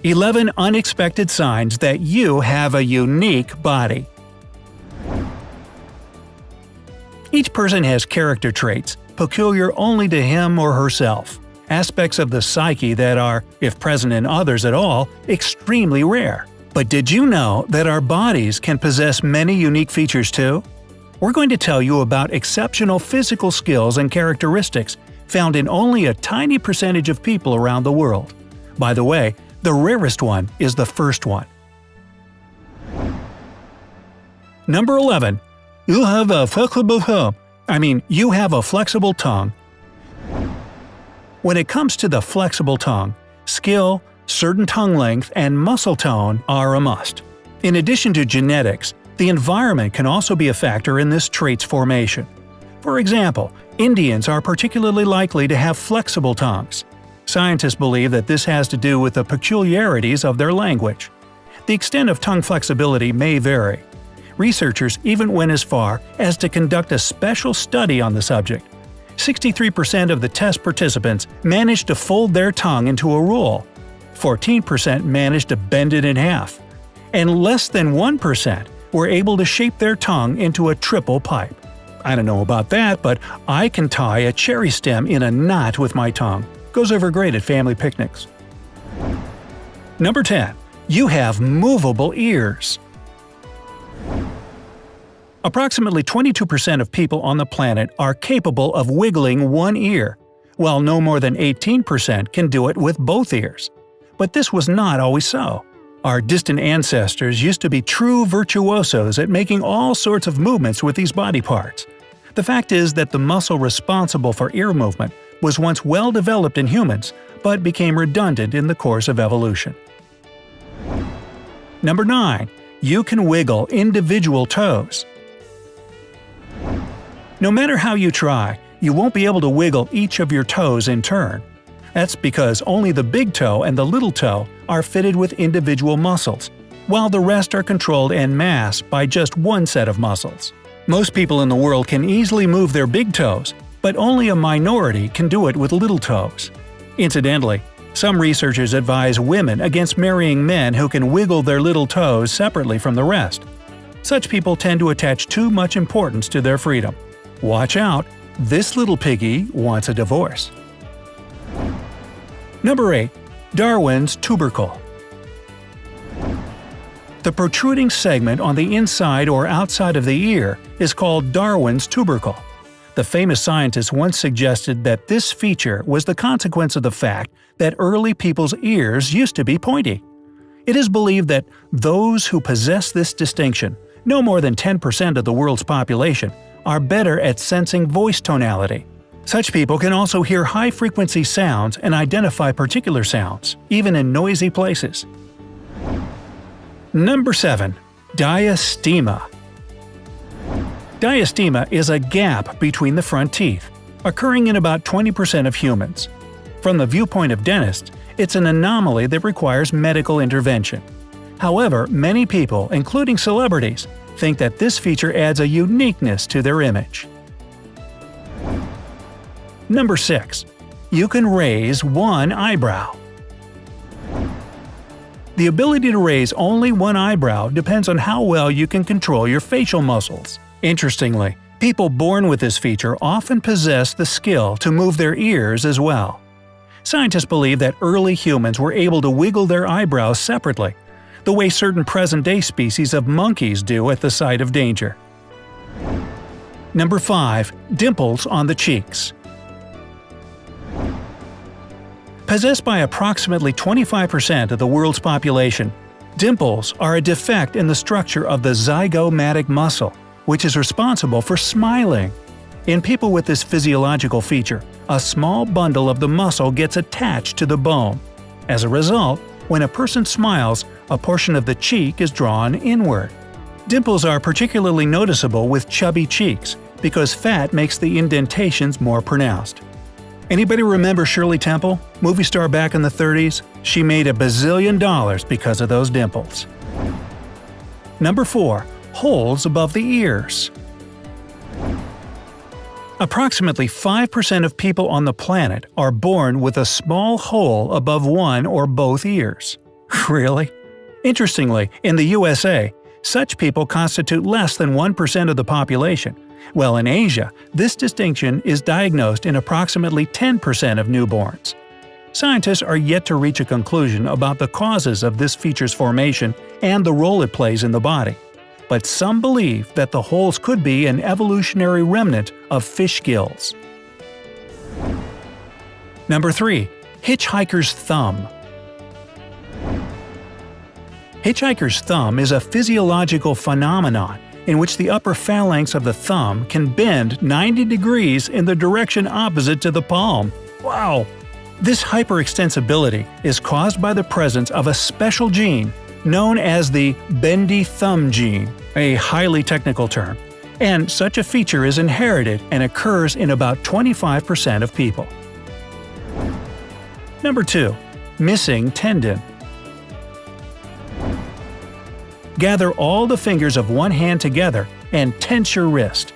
11 unexpected signs that you have a unique body. Each person has character traits, peculiar only to him or herself, aspects of the psyche that are, if present in others at all, extremely rare. But did you know that our bodies can possess many unique features too? We're going to tell you about exceptional physical skills and characteristics found in only a tiny percentage of people around the world. By the way, the rarest one is the first one. Number 11. You have a flexible tongue. You have a flexible tongue. When it comes to the flexible tongue, skill, certain tongue length, and muscle tone are a must. In addition to genetics, the environment can also be a factor in this trait's formation. For example, Indians are particularly likely to have flexible tongues. Scientists believe that this has to do with the peculiarities of their language. The extent of tongue flexibility may vary. Researchers even went as far as to conduct a special study on the subject. 63% of the test participants managed to fold their tongue into a roll, 14% managed to bend it in half, and less than 1% were able to shape their tongue into a triple pipe. I don't know about that, but I can tie a cherry stem in a knot with my tongue. Goes over great at family picnics. Number 10. You have movable ears. Approximately 22% of people on the planet are capable of wiggling one ear, while no more than 18% can do it with both ears. But this was not always so. Our distant ancestors used to be true virtuosos at making all sorts of movements with these body parts. The fact is that the muscle responsible for ear movement was once well developed in humans, but became redundant in the course of evolution. Number 9. You can wiggle individual toes. No matter how you try, you won't be able to wiggle each of your toes in turn. That's because only the big toe and the little toe are fitted with individual muscles, while the rest are controlled en masse by just one set of muscles. Most people in the world can easily move their big toes, but only a minority can do it with little toes. Incidentally, some researchers advise women against marrying men who can wiggle their little toes separately from the rest. Such people tend to attach too much importance to their freedom. Watch out, this little piggy wants a divorce. Number 8. Darwin's tubercle. The protruding segment on the inside or outside of the ear is called Darwin's tubercle. The famous scientist once suggested that this feature was the consequence of the fact that early people's ears used to be pointy. It is believed that those who possess this distinction, no more than 10% of the world's population, are better at sensing voice tonality. Such people can also hear high-frequency sounds and identify particular sounds, even in noisy places. Number 7. Diastema. Diastema is a gap between the front teeth, occurring in about 20% of humans. From the viewpoint of dentists, it's an anomaly that requires medical intervention. However, many people, including celebrities, think that this feature adds a uniqueness to their image. Number 6. You can raise one eyebrow. The ability to raise only one eyebrow depends on how well you can control your facial muscles. Interestingly, people born with this feature often possess the skill to move their ears as well. Scientists believe that early humans were able to wiggle their eyebrows separately, the way certain present-day species of monkeys do at the sight of danger. Number 5. Dimples on the cheeks. Possessed by approximately 25% of the world's population, dimples are a defect in the structure of the zygomatic muscle, which is responsible for smiling. In people with this physiological feature, a small bundle of the muscle gets attached to the bone. As a result, when a person smiles, a portion of the cheek is drawn inward. Dimples are particularly noticeable with chubby cheeks because fat makes the indentations more pronounced. Anybody remember Shirley Temple, movie star back in the 30s? She made $1 bazillion because of those dimples. Number 4. Holes above the ears. Approximately 5% of people on the planet are born with a small hole above one or both ears. Really? Interestingly, in the USA, such people constitute less than 1% of the population, while in Asia, this distinction is diagnosed in approximately 10% of newborns. Scientists are yet to reach a conclusion about the causes of this feature's formation and the role it plays in the body, but some believe that the holes could be an evolutionary remnant of fish gills. Number 3. Hitchhiker's thumb. Hitchhiker's thumb is a physiological phenomenon in which the upper phalanx of the thumb can bend 90 degrees in the direction opposite to the palm. Wow! This hyperextensibility is caused by the presence of a special gene known as the bendy thumb gene, a highly technical term, and such a feature is inherited and occurs in about 25% of people. Number 2. Missing tendon. Gather all the fingers of one hand together and tense your wrist.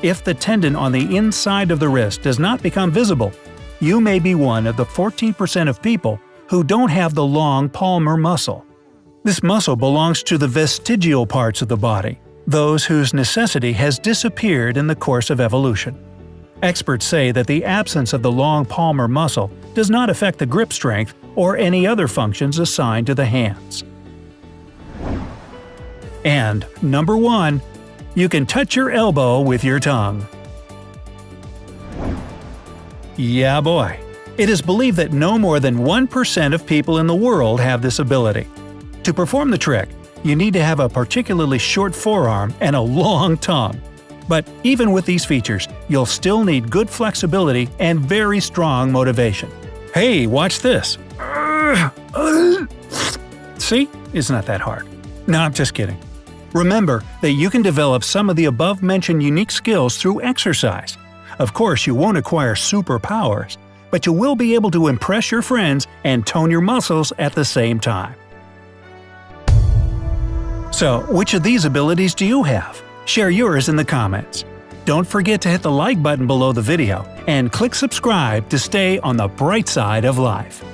If the tendon on the inside of the wrist does not become visible, you may be one of the 14% of people who don't have the long palmar muscle. This muscle belongs to the vestigial parts of the body, those whose necessity has disappeared in the course of evolution. Experts say that the absence of the long palmar muscle does not affect the grip strength or any other functions assigned to the hands. And number 1. You can touch your elbow with your tongue. Yeah boy. It is believed that no more than 1% of people in the world have this ability. To perform the trick, you need to have a particularly short forearm and a long tongue. But even with these features, you'll still need good flexibility and very strong motivation. Hey, watch this! See? It's not that hard. No, I'm just kidding. Remember that you can develop some of the above-mentioned unique skills through exercise. Of course, you won't acquire superpowers, but you will be able to impress your friends and tone your muscles at the same time. So, which of these abilities do you have? Share yours in the comments. Don't forget to hit the like button below the video and click subscribe to stay on the bright side of life.